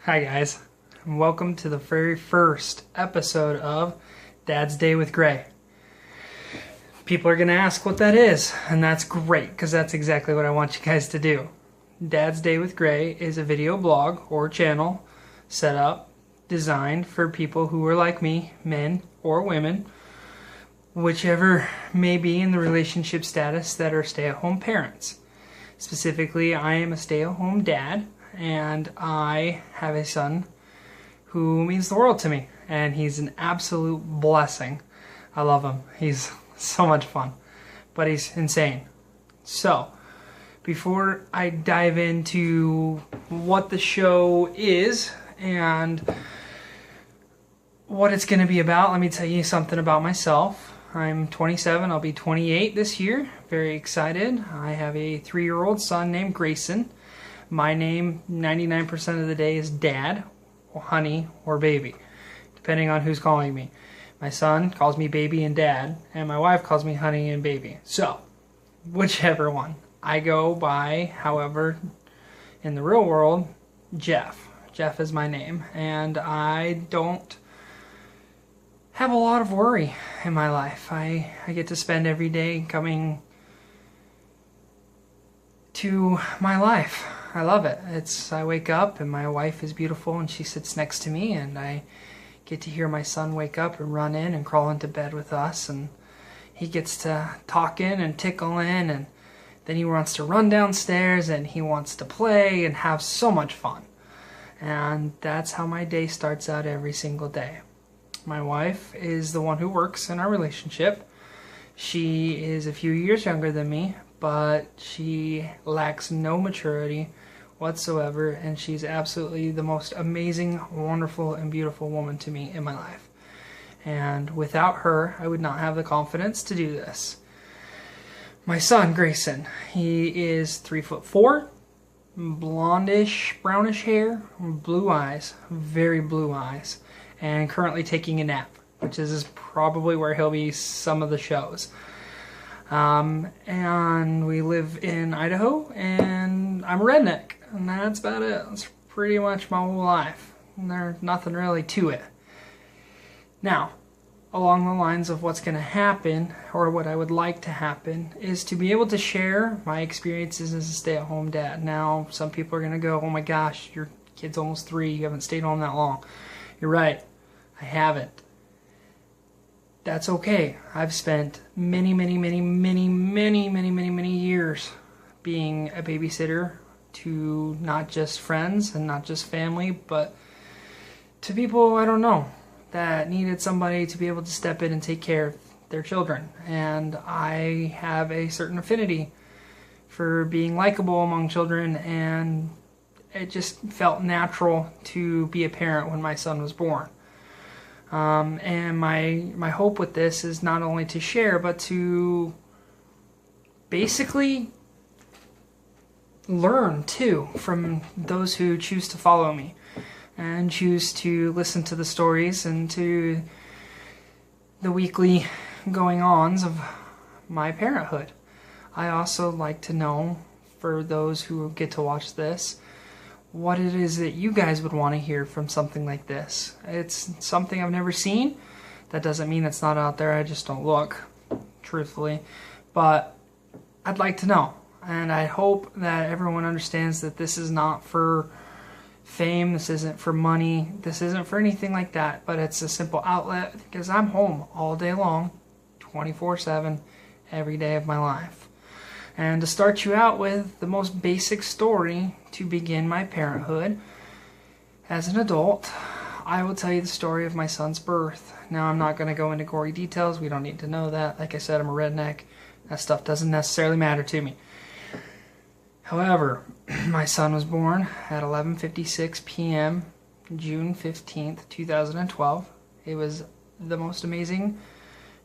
Hi guys, and welcome to the very first episode of Dad's Day with Gray. People are going to ask what that is, and that's great because that's exactly what I want you guys to do. Dad's Day with Gray is a video blog or channel set up, designed for people who are like me, men or women, whichever may be in the relationship status, that are stay-at-home parents. Specifically, I am a stay-at-home dad, and I have a son who means the world to me, and he's an absolute blessing. I love him. He's so much fun, but he's insane. So, before I dive into what the show is and what it's going to be about, let me tell you something about myself. I'm 27, I'll be 28 this year. Very excited. I have a 3-year-old son named Grayson. My name 99% of the day is Dad, or Honey, or Baby, depending on who's calling me. My son calls me Baby and Dad, and my wife calls me Honey and Baby. So, whichever one. I go by, however, in the real world, Jeff. Jeff is my name, and I don't have a lot of worry in my life. I get to spend every day coming to my life. I love it. I wake up and my wife is beautiful and she sits next to me, and I get to hear my son wake up and run in and crawl into bed with us, and he gets to talk in and tickle in, and then he wants to run downstairs and he wants to play and have so much fun. And that's how my day starts out every single day. My wife is the one who works in our relationship. She is a few years younger than me, but she lacks no maturity whatsoever, and she's absolutely the most amazing, wonderful, and beautiful woman to me in my life. And without her, I would not have the confidence to do this. My son, Grayson, he is 3'4", blondish, brownish hair, blue eyes, very blue eyes, and currently taking a nap, which is probably where he'll be some of the shows. And we live in Idaho, and I'm a redneck, and that's about it. That's pretty much my whole life. And there's nothing really to it. Now, along the lines of what's going to happen, or what I would like to happen, is to be able to share my experiences as a stay-at-home dad. Now, some people are going to go, oh my gosh, your kid's almost 3, you haven't stayed home that long. You're right, I haven't. That's okay. I've spent many years being a babysitter to not just friends and not just family, but to people I don't know that needed somebody to be able to step in and take care of their children. And I have a certain affinity for being likable among children, and it just felt natural to be a parent when my son was born. And my hope with this is not only to share, but to basically learn too from those who choose to follow me and choose to listen to the stories and to the weekly going-ons of my parenthood. I also like to know, for those who get to watch this, what it is that you guys would want to hear from something like this. It's something I've never seen. That doesn't mean it's not out there, I just don't look, truthfully. But I'd like to know, and I hope that everyone understands that this is not for fame, this isn't for money, this isn't for anything like that, but it's a simple outlet because I'm home all day long, 24/7, every day of my life. And to start you out with the most basic story to begin my parenthood as an adult, I will tell you the story of my son's birth. Now, I'm not going to go into gory details. We don't need to know that. Like I said, I'm a redneck. That stuff doesn't necessarily matter to me. However, my son was born at 11:56 p.m., June 15th, 2012. It was the most amazing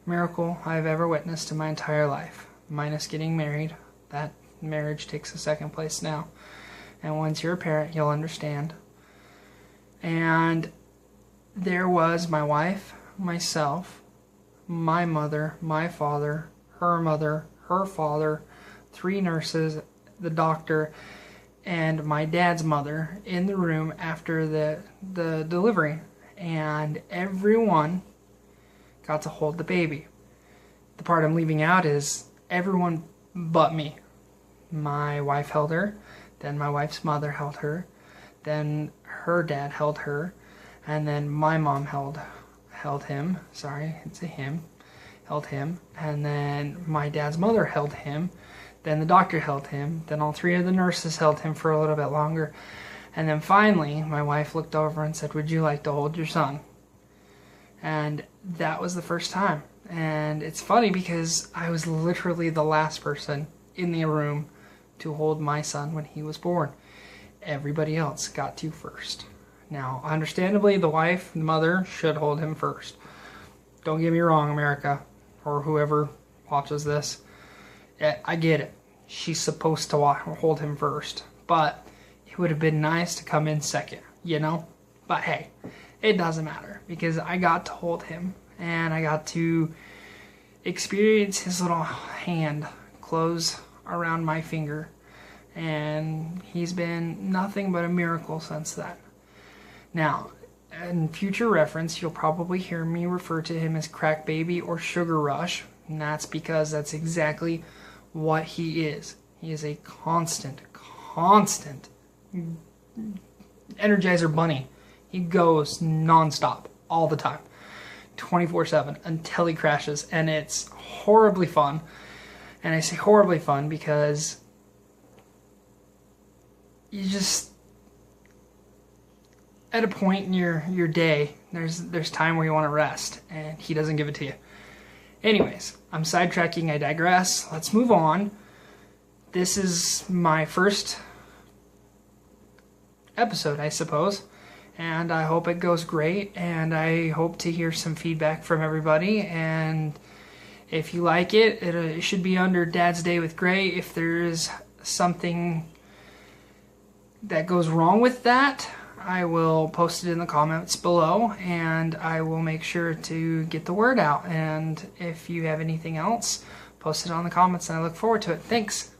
miracle I've ever witnessed in my entire life. Minus getting married. That marriage takes a second place now. And once you're a parent, you'll understand. And there was my wife, myself, my mother, my father, her mother, her father, 3 nurses, the doctor, and my dad's mother in the room after the delivery, and everyone got to hold the baby. The part I'm leaving out is everyone but me. My wife held her, then my wife's mother held her, then her dad held her, and then my mom held him. Sorry, it's a him. Held him, and then my dad's mother held him, then the doctor held him, then all three of the nurses held him for a little bit longer, and then finally my wife looked over and said, "Would you like to hold your son?" And that was the first time. And it's funny because I was literally the last person in the room to hold my son when he was born. Everybody else got to first. Now, understandably, the wife, the mother, should hold him first. Don't get me wrong, America, or whoever watches this. I get it. She's supposed to hold him first. But it would have been nice to come in second, you know? But hey, it doesn't matter because I got to hold him and I got to experience his little hand close around my finger. And he's been nothing but a miracle since then. Now, in future reference, you'll probably hear me refer to him as Crack Baby or Sugar Rush, and that's because that's exactly what he is. He is a constant Energizer Bunny. He goes non-stop all the time, 24/7 until he crashes, and it's horribly fun. And I say horribly fun because you just, at a point in your day, there's time where you want to rest, and he doesn't give it to you. Anyways, I'm sidetracking, I digress. Let's move on. This is my first episode, I suppose, and I hope it goes great, and I hope to hear some feedback from everybody, and if you like it, it should be under Dad's Day with Gray. If there's something that goes wrong with that, I will post it in the comments below, and I will make sure to get the word out. And if you have anything else, post it on the comments, and I look forward to it. Thanks.